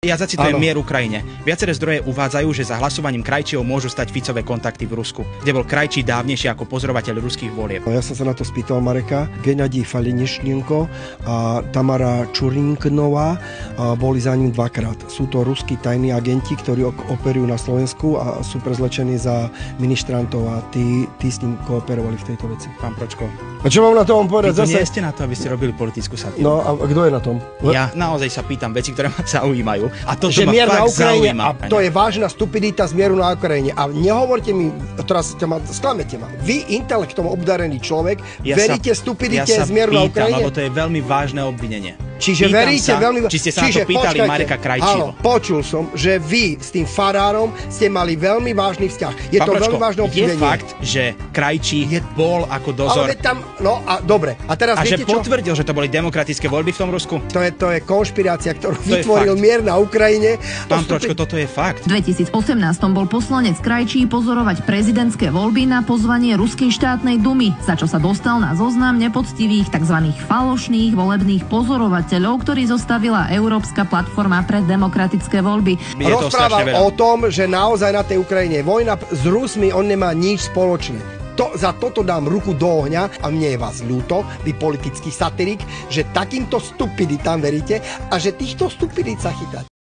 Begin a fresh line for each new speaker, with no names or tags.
Ja zacitujem Mier Ukrajine. Viaceré zdroje uvádzajú, že za hlasovaním Krajčího môžu stať Ficové kontakty v Rusku, kde bol Krajčí dávnejšie ako pozorovateľ ruských volieb.
Ja som sa na to spýtal Mareka. Gennadij Falinišnienko a Tamara Čurinknová boli za ním dvakrát. Sú to ruskí tajní agenti, ktorí operujú na Slovensku a sú prezlečení za ministrantov a tí s ním kooperovali v tejto veci.
Pán Pročko.
A čo mám na tom povedať?
Vy tu nie ste na to, aby ste robili politickú satíru.
No a kto je na tom?
Ja naozaj sa pýtam veci, ktoré ma zaujímajú. A toto
že
ma
mier na
fakt
Ukrajine,
zaujíma.
a to je vážna stupidita z mieru na Ukrajine. A nehovorte mi, teraz sklamete ma. Vy, intelektom obdarený človek, veríte stupidite z mieru na Ukrajine?
Lebo to je veľmi vážne obvinenie.
Čiže veríte veľmi...
Či ste sa na to pýtali Mareka Krajčího?
Áno, počul som, že vy s tým farárom ste mali veľmi vážny vzťah. Je to veľmi vážne obvinenie.
Je fakt, že Krajčí bol ako dozor.
Ale tam, no a dobre. A teraz viete
že potvrdil, že to boli demokratické voľby v tom Rusku?
To je konšpirácia, ktorú vytvoril mier na Ukrajine.
Pán Pročko, toto je fakt.
V 2018 bol poslanec Krajčí pozorovať prezidentské voľby na pozvanie Ruskej štátnej dumy, za čo sa dostal na zoznam nepoctivých tzv. Falošných volebných pozorovateľov, ktorý zostavila Európska platforma pre demokratické voľby.
Rozprával o tom, že naozaj na tej Ukrajine je vojna s Rusmi, on nemá nič spoločné. Za toto dám ruku do ohňa a mne je vás ľúto, vy politický satirik, že takýmto stupiditám veríte a že týchto stupidít sa chytáte.